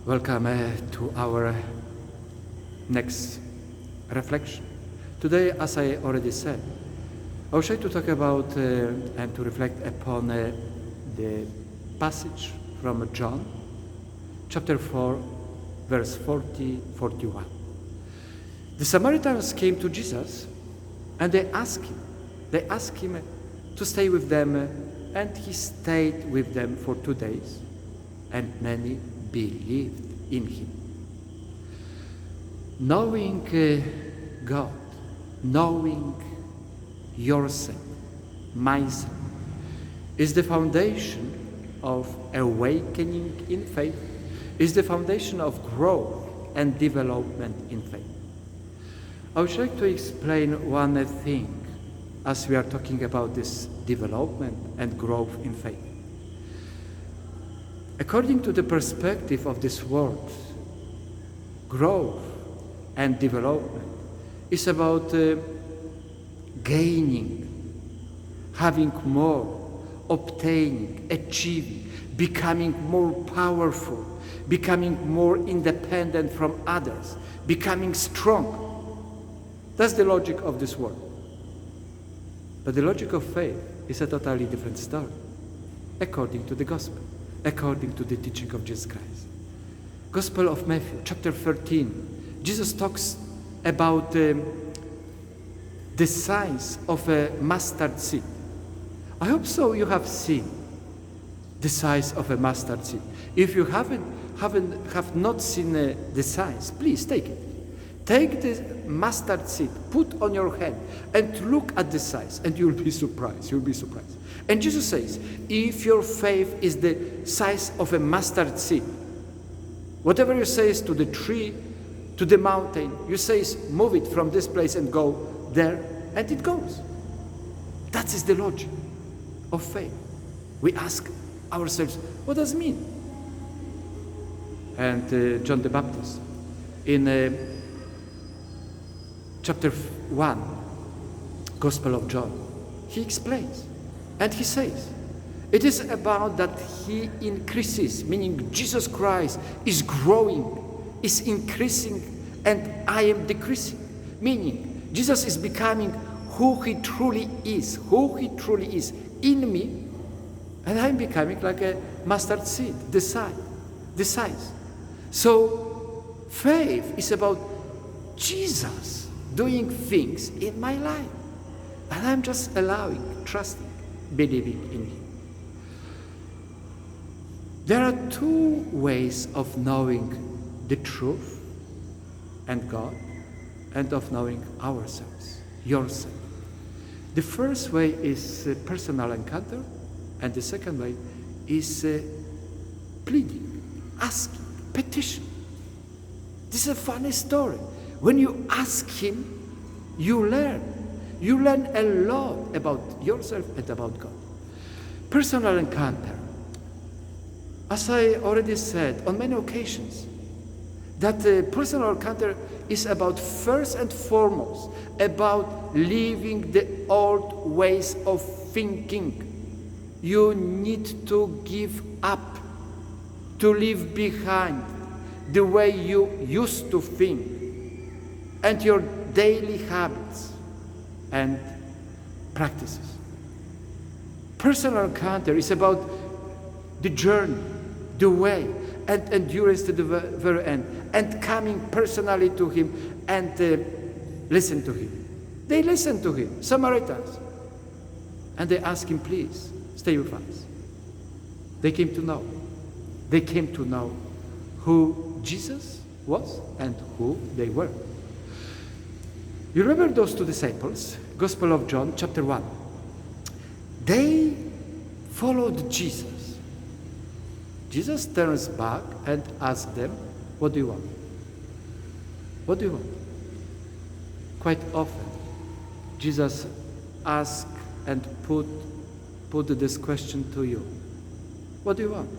Welcome to our next reflection. Today, as I already said, I will try to talk about and to reflect upon the passage from John, chapter 4, verse 40-41. The Samaritans came to Jesus and they asked him to stay with them, and he stayed with them for 2 days, and many believed in him. Knowing God, knowing yourself, myself, is the foundation of awakening in faith, is the foundation of growth and development in faith. I would like to explain one thing as we are talking about this development and growth in faith. According to the perspective of this world, growth and development is about gaining, having more, obtaining, achieving, becoming more powerful, becoming more independent from others, becoming strong. That's the logic of this world. But the logic of faith is a totally different story, according to the gospel, according to the teaching of Jesus Christ. Gospel of Matthew, chapter 13, Jesus talks about the size of a mustard seed. I hope so you have seen the size of a mustard seed. If you have not seen the size, please take it. Take the mustard seed, put on your hand, and look at the size, and you'll be surprised. You'll be surprised. And Jesus says, if your faith is the size of a mustard seed, whatever you say to the tree, to the mountain, you say, move it from this place and go there, and it goes. That is the logic of faith. We ask ourselves, what does it mean? And John the Baptist, in chapter 1, Gospel of John, he explains, and he says, it is about that he increases, meaning Jesus Christ is growing, is increasing, and I am decreasing, meaning Jesus is becoming who he truly is in me, and I'm becoming like a mustard seed, the size. So faith is about Jesus doing things in my life, and I'm just allowing, trusting, believing in him. There are two ways of knowing the truth and God, and of knowing ourselves, yourself. The first way is personal encounter, and the second way is pleading, asking, petition. This is a funny story. When you ask him, you learn. You learn a lot about yourself and about God. Personal encounter. As I already said on many occasions, that personal encounter is about, first and foremost, about leaving the old ways of thinking. You need to give up, to leave behind the way you used to think, and your daily habits and practices. Personal encounter is about the journey, the way, and endurance to the very end, and coming personally to him and listen to him. They listened to him, Samaritans, and they asked him, please, stay with us. They came to know. They came to know who Jesus was and who they were. You remember those two disciples, Gospel of John, chapter 1. They followed Jesus. Jesus turns back and asks them, what do you want? What do you want? Quite often, Jesus asks and put this question to you. What do you want?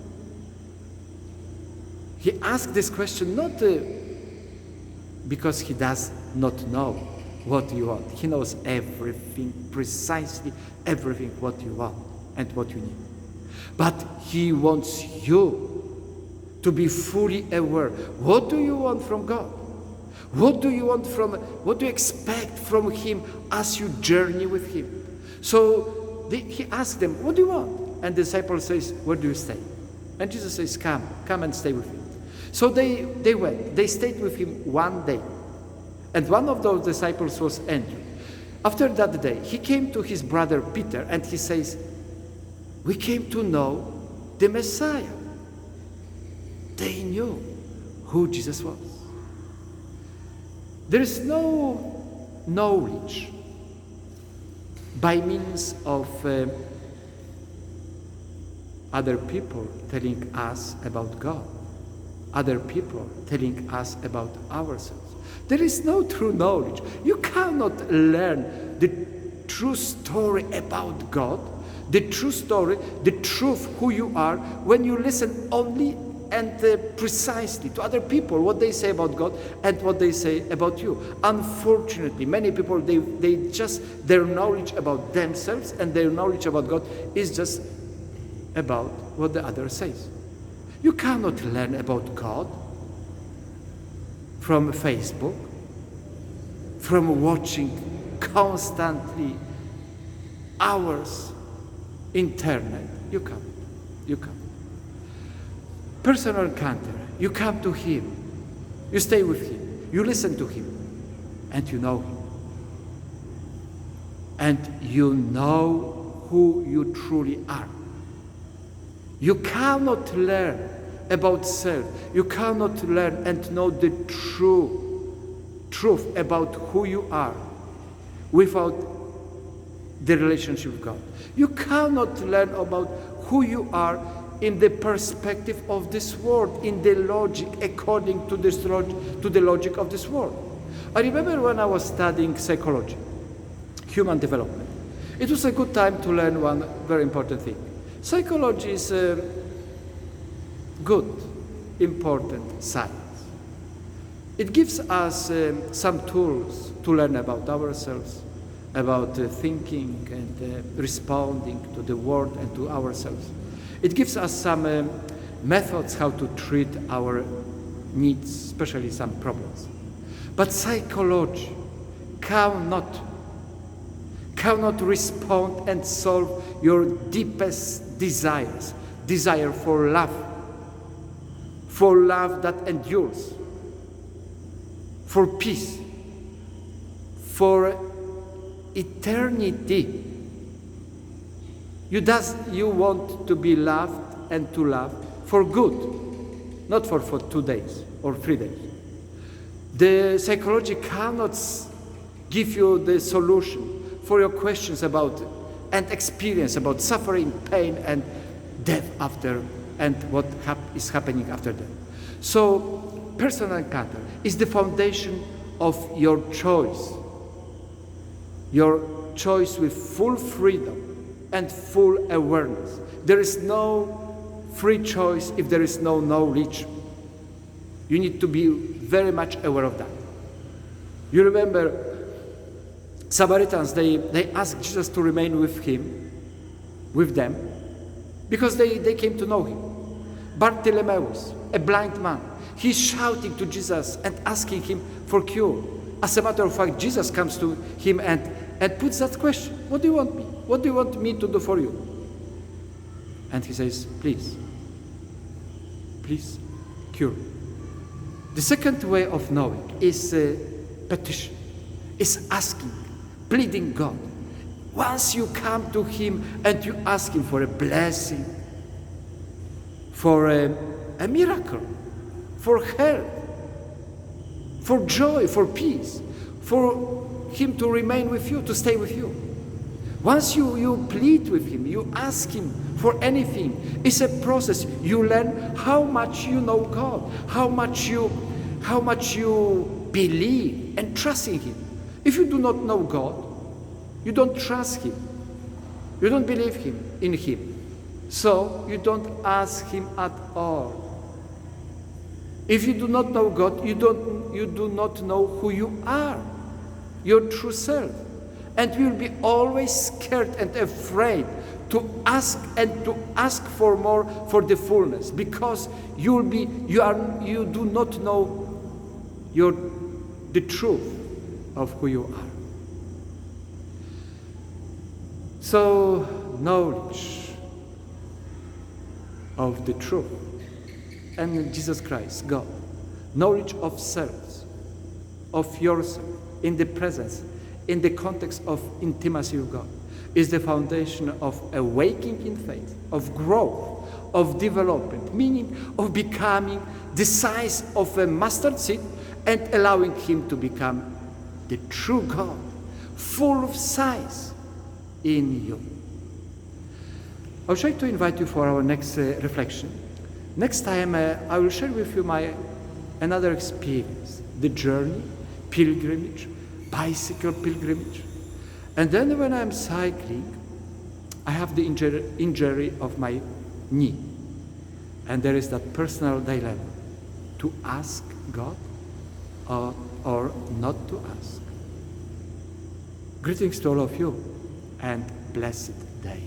He asked this question not because he does not know what you want. He knows everything, precisely everything what you want and what you need. But he wants you to be fully aware. What do you want from God? What do you expect from Him as you journey with Him? So he asked them, what do you want? And the disciple says, where do you stay? And Jesus says, come and stay with me. So they went. They stayed with Him one day. And one of those disciples was Andrew. After that day, he came to his brother Peter and he says, we came to know the Messiah. They knew who Jesus was. There is no knowledge by means of other people telling us about God, other people telling us about ourselves. There is no true knowledge. You cannot learn the true story about God, the true story, the truth who you are, when you listen only and precisely to other people, what they say about God and what they say about you. Unfortunately, many people, they just, their knowledge about themselves and their knowledge about God is just about what the other says. You cannot learn about God from Facebook, from watching constantly hours internet. You can't. Personal encounter. You come to Him. You stay with Him. You listen to Him. And you know Him. And you know who you truly are. You cannot learn about self. You cannot learn and know the truth about who you are without the relationship with God. You cannot learn about who you are in the perspective of this world, in the logic, according to the logic of this world. I remember when I was studying psychology, human development. It was a good time to learn one very important thing. Psychology is a good, important science. It gives us some tools to learn about ourselves, about thinking and responding to the world and to ourselves. It gives us some methods how to treat our needs, especially some problems. But psychology cannot respond and solve your deepest desires. Desire for love that endures, for peace, for eternity. You want to be loved and to love for good, not for 2 days or 3 days. The psychology cannot give you the solution for your questions about and experience about suffering, pain, and death after, and what is happening after death. So, personal encounter is the foundation of your choice with full freedom and full awareness. There is no free choice if there is no knowledge. You need to be very much aware of that. You remember Samaritans, they asked Jesus to remain with them, because they came to know Him. Bartimaeus, a blind man, he's shouting to Jesus and asking Him for cure. As a matter of fact, Jesus comes to him and puts that question, what do you want me? What do you want me to do for you? And he says, please, cure. The second way of knowing is petition, is asking, pleading God. Once you come to Him and you ask Him for a blessing, for a miracle, for help, for joy, for peace, for Him to remain with you, to stay with you. Once you plead with Him, you ask Him for anything, it's a process. You learn how much you know God, how much you believe and trust in Him. If you do not know God, you don't trust Him, you don't believe in Him, so you don't ask Him at all. If you do not know God, you do not know who you are, your true self. And you will be always scared and afraid to ask and to ask for more, for the fullness, because you do not know the truth of who you are. So knowledge of the truth and Jesus Christ, God, knowledge of self, of yourself, in the presence, in the context of intimacy with God, is the foundation of awakening in faith, of growth, of development, meaning of becoming the size of a mustard seed and allowing Him to become the true God, full of size in you. I would like to invite you for our next reflection. Next time I will share with you another experience, the journey, pilgrimage, bicycle pilgrimage. And then when I'm cycling, I have the injury of my knee. And there is that personal dilemma, to ask God or not to ask. Greetings to all of you, and blessed day.